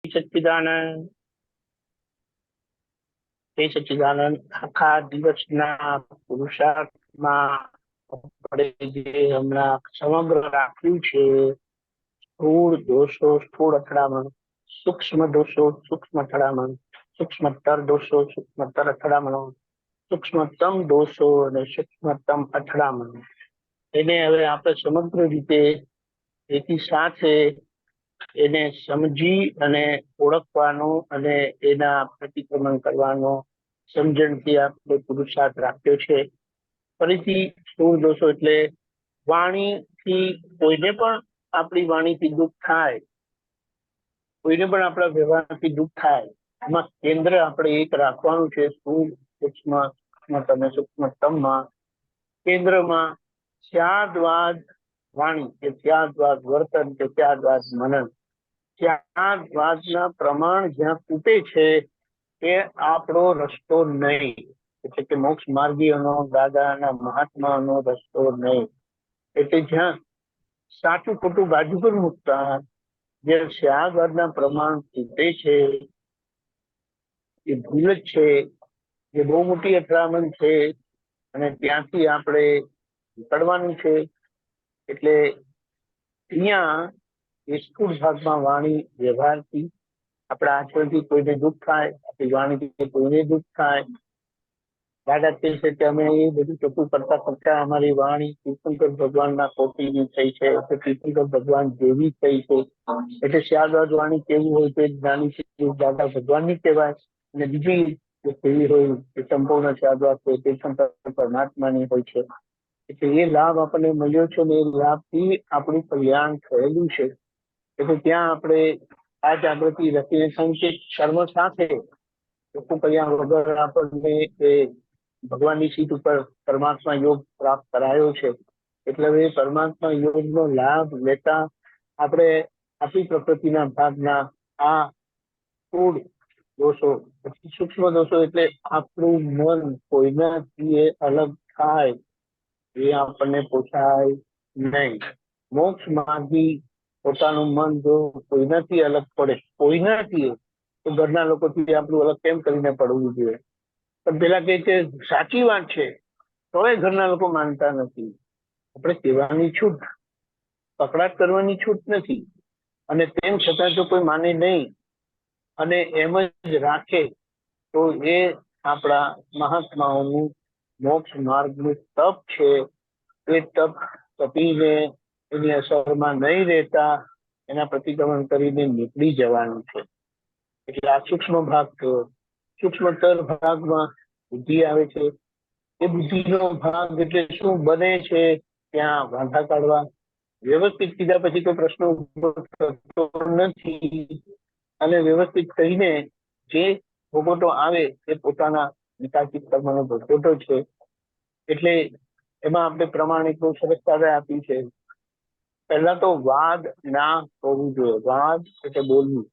સચ્ચિદાનંદ સચ્ચિદાનંદ આખા દિવસના પુરુષાર્થમાં આપણે જે હમણાં સમગ્ર રાખ્યું છે, સ્થૂળ દોષો સ્થૂળ અથડામણ, સૂક્ષ્મ દોષો સૂક્ષ્મ અથડામણ, સૂક્ષ્મતર દોષો સૂક્ષ્મતર અથડામણો, સૂક્ષ્મતમ દોષો અને સૂક્ષ્મતમ અથડામણ, એને હવે આપણે સમગ્ર રીતે એકી સાથે એને સમજી અને ઓળખવાનો અને એના પ્રતિક્રમણ કરવાનો સમજણથી આપણે પુરુષાર્થ રાખ્યો છે. ફરીથી સ્થૂળ દોષો એટલે વાણીથી કોઈને પણ આપણી વાણીથી દુઃખ થાય, કોઈને પણ આપણા વ્યવહારથી દુઃખ થાય, એમાં કેન્દ્ર આપણે એક રાખવાનું છે. સ્થૂળ સૂક્ષ્મ અને સૂક્ષ્મતમમાં કેન્દ્રમાં ત્યાગવાદ વાણી કે ત્યાગવાદ વર્તન કે ત્યાગવાદ મનન, ત્યાગવાદના પ્રમાણ જ્યાં તૂટે છે એ આપણો રસ્તો નહીં, એટલે કે મોક્ષ માર્ગીઓનો, દાદાના મહાત્માનો રસ્તો નહીં. એટલે જ્યાં સાચું ખોટું બાજુ પર મૂકતા જે ત્યાગવાદના પ્રમાણ તૂટે છે એ ભૂલ જ છે, જે બહુ મોટી અથડામણ છે અને ત્યાંથી આપણે નીકળવાનું છે. એટલે અહીંયા સ્થૂળ ભાગમાં વાણી વ્યવહારથી આપણા આચરણથી કોઈને દુઃખ થાય, આપણી વાણીથી કોઈને દુઃખ થાય. દાદા કહે છે કે અમે એ બધું ચોખ્ખું કરતા કરતા અમારી વાણી તીર્થંકર ભગવાનના કોટીની થઈ છે, તીર્થંકર ભગવાન જેવી થઈ છે. એટલે ત્યાગવાદ વાણી કેવી હોય તો જ્ઞાની છે દાદા ભગવાનની કહેવાય, અને બીજી કેવી હોય એ સંપૂર્ણ ત્યાગવાદ છે તીર્થંકર પરમાત્માની હોય છે. એટલે એ લાભ આપણને મળ્યો છે ને એ લાભથી આપણું કલ્યાણ થયેલું છે. એટલે ત્યાં આપણે આ જાગૃતિ રાખીને સંકેત કર્મ સાથે ચોખ્ખું કલ્યાણ વગર આપણને એ ભગવાનની સીટ ઉપર પરમાત્મા યોગ પ્રાપ્ત કરાયો છે. એટલે હવે પરમાત્મા યોગનો લાભ લેતા આપણે આપણી પ્રકૃતિના ભાગના આ સ્થૂળ દોષો, પછી સૂક્ષ્મ દોષો એટલે આપણું મન કોઈનાથી અલગ થાય એ આપણને પોસાય નહીં. મોક્ષ માર્ગી પોતાનું મન જો કોઈનાથી અલગ પડે, કોઈનાથી, તો ઘરના લોકોથી આપણું અલગ કેમ કરીને પડવું જોઈએ? પણ પેલા કહે છે સાચી વાત છે તોય ઘરના લોકો માનતા નથી. આપણે કહેવાની છૂટ, પકડાટ કરવાની છૂટ નથી, અને તેમ છતાં જો કોઈ માને નહીં અને એમ જ રાખે તો એ આપણા મહાત્માઓનું મોક્ષ માર્ગનું તપ છે. એ તપ તપીને એની અસરમાં નહીં રહેતા એના પ્રતિક્રમણ કરીને નીકળી જવાનું છે. એટલે આ સૂક્ષ્મ ભાગ થયો. સૂક્ષ્મતર ભાગમાં બુદ્ધિ આવે છે. એ બુદ્ધિનો ભાગ એટલે શું બને છે ત્યાં વાંધા કાઢવા. વ્યવસ્થિત કીધા પછી કોઈ પ્રશ્ન ઉભો થતો નથી, અને વ્યવસ્થિત કહીને જે ભોગવટો આવે એ પોતાના નિકાલચિત કર્મનો ભોગવટો છે. એટલે એમાં આપણે પ્રમાણિક બહુ સરસ દાદા આપ્યું છે. પહેલા તો વાદ ના હોવું જોઈએ. વાદ એટલે બોલવું,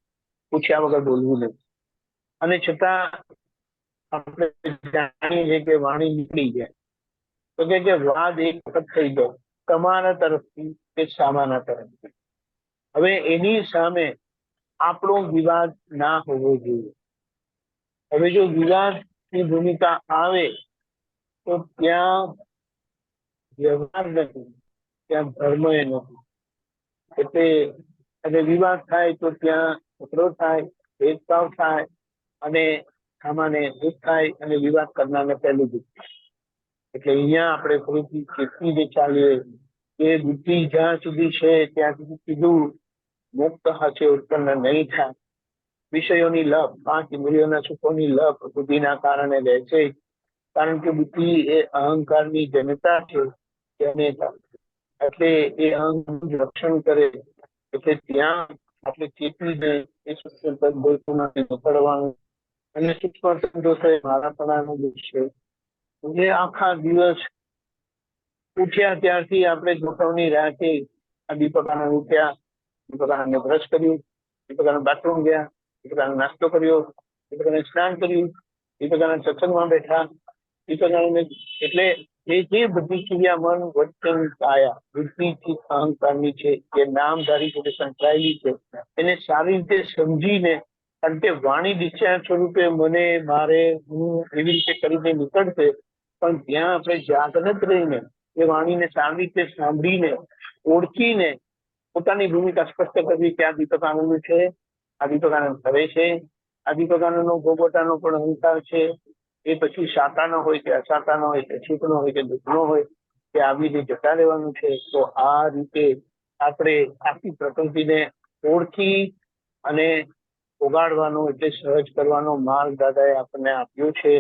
પૂછ્યા વગર બોલવું નહીં. અને છતાં આપણે જાણીએ છીએ કે વાણી નીકળી જાય તો કે વાદ એક વખત થઈ ગયો તમારા તરફથી કે સામાના તરફથી. હવે એની સામે આપણો વિવાદ ના હોવો જોઈએ. હવે જો વિવાદની ભૂમિકા આવે તો ત્યાં વ્યવહાર નથી, ત્યાં ધર્મ એ નથી. એટલે અને વિવાદ થાય તો ત્યાં ઝઘડો થાય, ભેદભાવ થાય, અને સામાને દુઃખ થાય, અને વિવાદ કરનારને પહેલું દુઃખ થાય. એટલે અહીંયા આપણે ફરીથી ચેતવી જે ચાલીએ કે બુદ્ધિ જ્યાં સુધી છે ત્યાં સુધી કીધું મુક્ત હાથે ઉત્પન્ન નહીં થાય. વિષયોની લપ, 5 ઇન્દ્રિયોના સુખોની લપ બુદ્ધિના કારણે રહે છે. કારણ કે બુદ્ધિ એ અહંકારની જનતા છે, જનેતા. એટલે એ અહંકારનું રક્ષણ કરે. એટલે ત્યાં આપણે ચેતવીને એ સૂક્ષ્મ દોષોમાંથી નીકળવાનું. અને સૂક્ષ્મ દોષો એ મારાપણાનો દોષ છે. જે આખા દિવસ ઉઠ્યા ત્યારથી આપણે ગોઠવણી રાખી. આ દીપકાને ઉઠ્યા, દીપકાને બ્રશ કર્યું, દીપકાને બાથરૂમ ગયા, દીપકાને નાસ્તો કર્યો, દીપકાને સ્નાન કર્યું, દીપકાને સત્સંગમાં બેઠા, દીપકાને એટલે જે બધી ક્રિયા મન વચન કાયા વૃત્તિથી અહંકારની છે, જે નામધારી જોડે સંકળાયેલી છે, એને સારી રીતે સમજીને, કારણ કે વાણી દિશા સ્વરૂપે મને મારે હું એવી રીતે કરીને નીકળશે, પણ ત્યાં આપણે જાગૃત રહીને એ વાણીને સારી રીતે સાંભળીને ઓળખીને પોતાની ભૂમિકા સ્પષ્ટ કરવી કે આ દીપક આનંદ છે, આ દીપક આનંદ કરે છે, આ દીપક આનંદનો ભોગવટાનો પણ અહંકાર છે, એ પછી સાતાનો હોય કે અસાતાનો હોય કે સુખનો હોય કે દુઃખનો હોય કે આવી રીતે જતા રહેવાનું છે. તો આ રીતે આપણે આખી પ્રકૃતિને ઓળખી અને ઓગાળવાનો એટલે સહજ કરવાનો માર્ગ દાદાએ આપણને આપ્યો છે.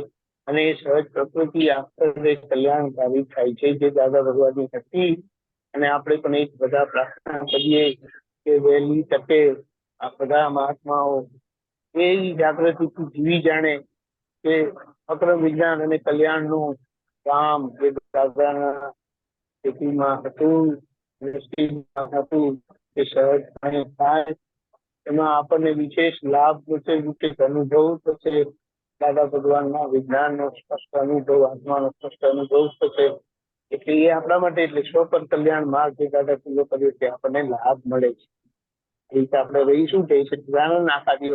અને એ સહજ પ્રકૃતિ આખરે કલ્યાણકારી થાય છે, જે દાદા ભગવાનની હતી. અને આપણે પણ એક બધા પ્રાર્થના કરીએ કે વહેલી તકે આ બધા મહાત્માઓ એ જાગૃતિથી જીવી જાણે કે અક્રમ વિજ્ઞાન અને કલ્યાણનું કામ જે દાદાના સ્થિતિમાં હતું, હતું એ સહજપણે થાય. એમાં આપણને વિશેષ લાભ થશે, વિશેષ અનુભવ થશે. દાદા ભગવાનના વિજ્ઞાનનો સ્પષ્ટ અનુભવ, આત્માનો સ્પષ્ટ અનુભવ થશે. એટલે એ આપણા માટે એટલે સ્વ પર કલ્યાણ માર્ગ જે દાદા પૂરો કર્યો છે આપણને લાભ મળે છે. એ રીતે આપણે રહીશું તે સચ્ચિદાનંદ આખા દિવસ